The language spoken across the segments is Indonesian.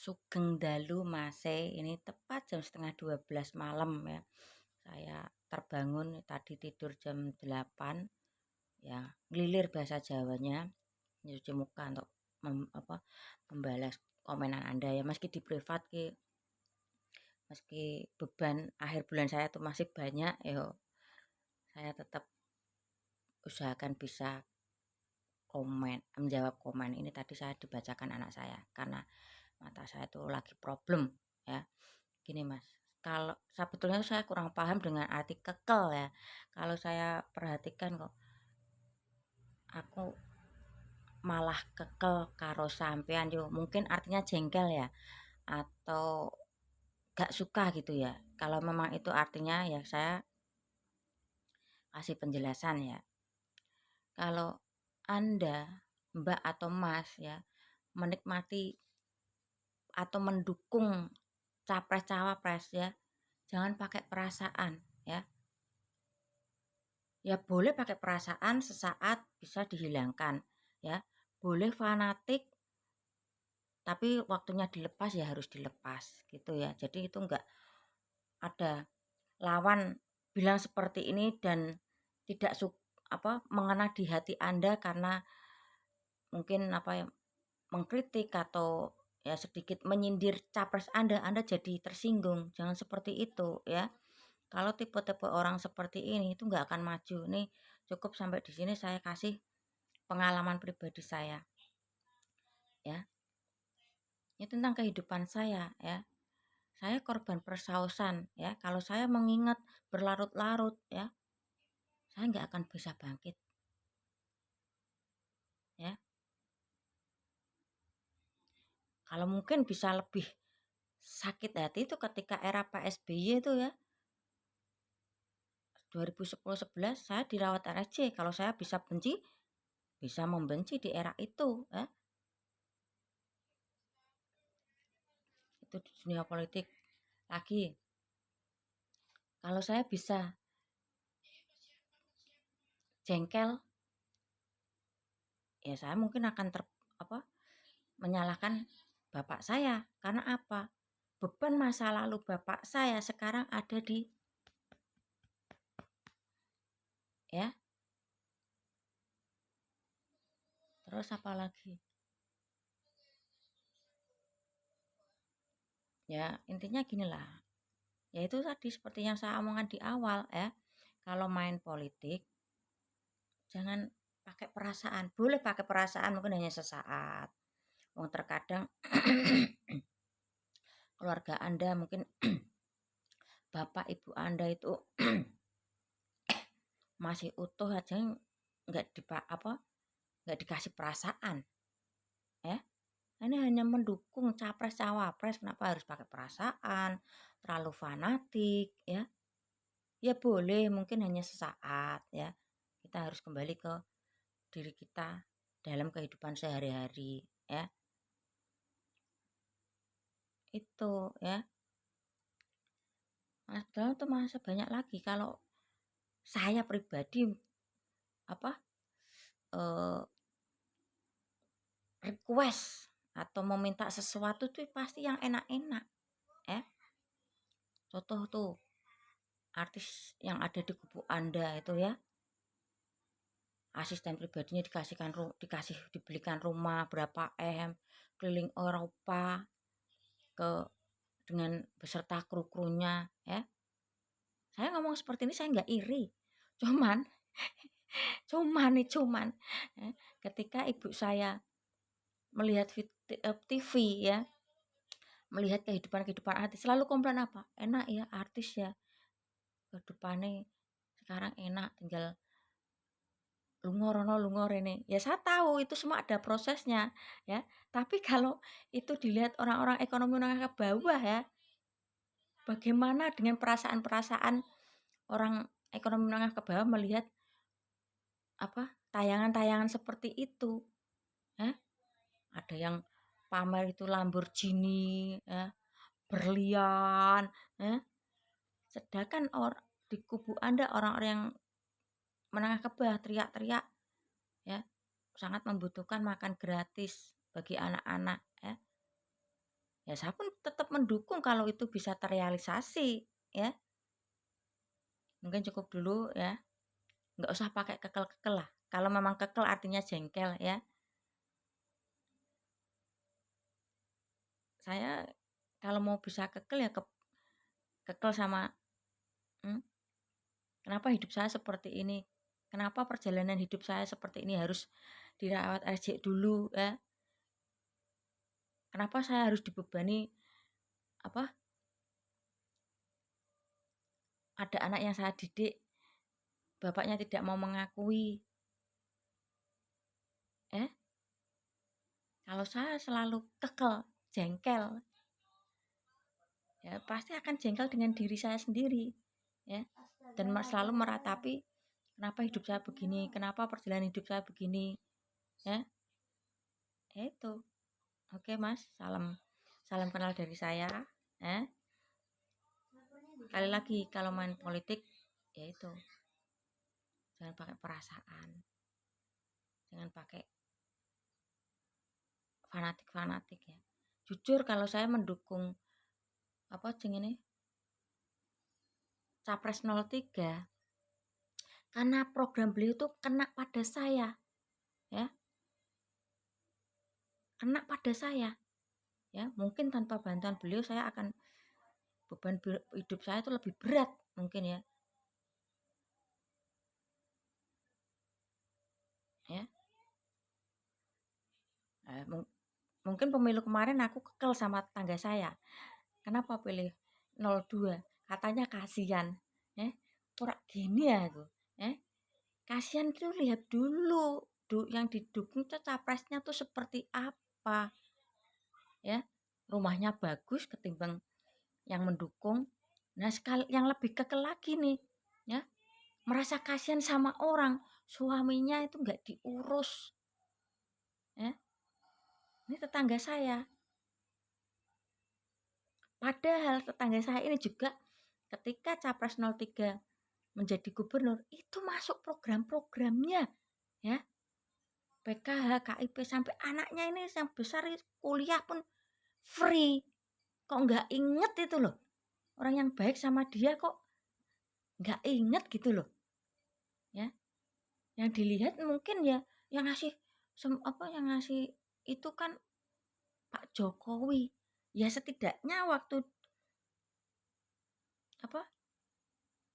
Sugeng dalu Mase, ini tepat jam setengah 12 malam ya. Saya terbangun tadi tidur jam 8 ya, ngelilir bahasa Jawanya, nyuci muka untuk membalas komenan Anda ya, meski di privat meski beban akhir bulan saya tuh masih banyak ya, saya tetap usahakan bisa menjawab komen. Ini tadi saya dibacakan anak saya karena mata saya tuh lagi problem ya. Gini Mas, kalau sebetulnya saya kurang paham dengan arti kekel ya. Kalau saya perhatikan kok aku malah kekel karo sampean yo. Mungkin artinya jengkel ya atau gak suka gitu ya. Kalau memang itu artinya ya saya kasih penjelasan ya. Kalau Anda, Mbak atau Mas ya, menikmati atau mendukung capres-cawapres ya, jangan pakai perasaan ya. Ya boleh pakai perasaan sesaat bisa dihilangkan ya. Boleh fanatik tapi waktunya dilepas ya harus dilepas gitu ya. Jadi itu enggak ada lawan bilang seperti ini dan tidak mengena di hati Anda karena mungkin mengkritik atau ya sedikit menyindir capres Anda jadi tersinggung. Jangan seperti itu ya. Kalau tipe-tipe orang seperti ini itu nggak akan maju. Nih cukup sampai di sini saya kasih pengalaman pribadi saya ya. Ini tentang kehidupan saya ya. Saya korban persausan ya. Kalau saya mengingat berlarut-larut ya, saya nggak akan bisa bangkit ya. Kalau mungkin bisa lebih sakit hati itu ketika era PSBY itu ya. 2010-11 saya dirawat RSJ. Kalau saya bisa benci, bisa membenci di era itu ya. Itu di dunia politik lagi. Kalau saya bisa jengkel, ya saya mungkin akan menyalahkan bapak saya. Karena apa? Beban masa lalu bapak saya sekarang ada di ya. Terus apa lagi? Ya, intinya gini lah. Ya itu tadi seperti yang saya omongkan di awal ya. Kalau main politik jangan pakai perasaan. Boleh pakai perasaan mungkin hanya sesaat. Terkadang keluarga Anda mungkin bapak ibu Anda itu masih utuh aja nggak dikasih perasaan ya. Ini hanya mendukung capres cawapres, kenapa harus pakai perasaan terlalu fanatik ya. Ya boleh mungkin hanya sesaat ya, kita harus kembali ke diri kita dalam kehidupan sehari-hari ya, itu ya. Padahal tuh masih banyak lagi. Kalau saya pribadi eh, request atau meminta sesuatu tuh pasti yang enak-enak ya. Contoh tuh artis yang ada di kubu Anda itu ya, asisten pribadinya dibelikan rumah berapa keliling Eropa dengan beserta kru-krunya ya. Saya ngomong seperti ini saya nggak iri, cuman cuman ya, ketika ibu saya melihat TV ya, melihat kehidupan artis selalu komplain apa, enak ya artis ya, kehidupannya sekarang enak, tinggal lungor ini. Ya saya tahu itu semua ada prosesnya ya. Tapi kalau itu dilihat orang-orang ekonomi menengah ke bawah ya, bagaimana dengan perasaan-perasaan orang ekonomi menengah ke bawah melihat tayangan-tayangan seperti itu ya. Ada yang pamer itu Lamborghini ya, berlian ya. Sedangkan di kubu Anda orang-orang yang menengah ke bawah teriak-teriak ya, sangat membutuhkan makan gratis bagi anak-anak ya. ya saya pun tetap mendukung kalau itu bisa terrealisasi, ya. Mungkin cukup dulu ya, nggak usah pakai kekel-kekel lah. Kalau memang kekel artinya jengkel ya. Saya kalau mau bisa kekel ya kekel sama kenapa hidup saya seperti ini? Kenapa perjalanan hidup saya seperti ini harus dirawat RJ dulu ya? Kenapa saya harus dibebani apa? Ada anak yang saya didik, bapaknya tidak mau mengakui. Kalau saya selalu kekel, jengkel, ya pasti akan jengkel dengan diri saya sendiri, ya. Dan selalu meratapi kenapa hidup saya begini, kenapa perjalanan hidup saya begini, ya. Itu. Oke, Mas. Salam kenal dari saya, ya. Sekali lagi kalau main politik ya itu. Jangan pakai perasaan. Jangan pakai fanatik-fanatik ya. Jujur kalau saya mendukung ini Capres 03 karena program beliau itu kena pada saya, ya. Kena pada saya, ya. Mungkin tanpa bantuan beliau saya akan beban hidup saya itu lebih berat mungkin ya. Ya. Mungkin pemilu kemarin aku kekel sama tetangga saya. Kenapa pilih 02? Katanya kasihan, Pura gini ya aku, Kasihan itu lihat dulu yang didukung tuh capresnya tuh seperti apa, ya. Rumahnya bagus ketimbang yang mendukung. Nah, sekali yang lebih kekel lagi nih, ya. Merasa kasihan sama orang, suaminya itu enggak diurus. Ya. Ini tetangga saya. Padahal tetangga saya ini juga ketika Capres 03 menjadi gubernur, itu masuk program-programnya, ya. PKH, KIP sampai anaknya ini yang besar kuliah pun free. Kok nggak inget itu loh. Orang yang baik sama dia kok nggak inget gitu loh. Ya. Yang dilihat mungkin ya yang ngasih yang ngasih itu kan Pak Jokowi. Ya setidaknya waktu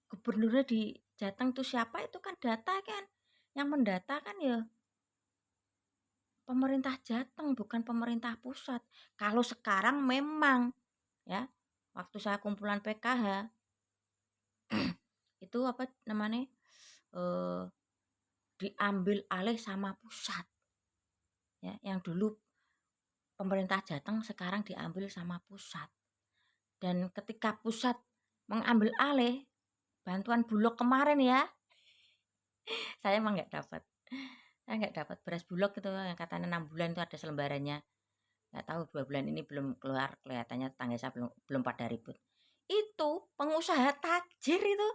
gubernurnya di Jateng tuh siapa itu kan data kan. Yang mendata kan ya pemerintah Jateng bukan pemerintah pusat. Kalau sekarang memang ya waktu saya kumpulan PKH itu diambil alih sama pusat, ya. Yang dulu pemerintah Jateng sekarang diambil sama pusat. Dan ketika pusat mengambil alih bantuan Bulog kemarin ya, saya emang nggak dapat. Saya nggak dapat beras Bulog itu yang katanya 6 bulan itu ada selembarannya. Nggak tahu 2 bulan ini belum keluar, kelihatannya tetangga saya belum pada ribut. Itu pengusaha tajir itu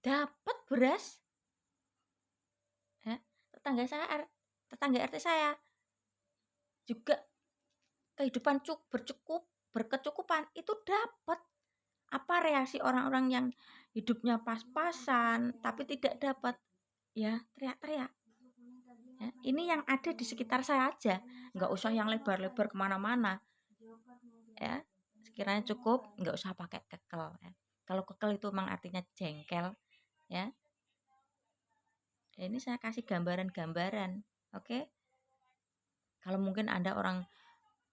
dapat beras. Tetangga RT saya juga kehidupan berkecukupan itu dapat. Apa reaksi orang-orang yang hidupnya pas-pasan tapi tidak dapat? Ya teriak-teriak. Ya, ini yang ada di sekitar saya aja, nggak usah yang lebar-lebar kemana-mana. Ya, sekiranya cukup, nggak usah pakai kekel. Ya. Kalau kekel itu memang artinya jengkel, ya. Ini saya kasih gambaran-gambaran, oke? Kalau mungkin Anda orang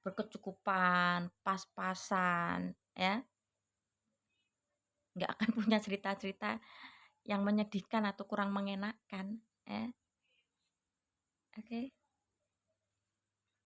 berkecukupan, pas-pasan, ya, nggak akan punya cerita-cerita yang menyedihkan atau kurang mengenakan, ya. Oke.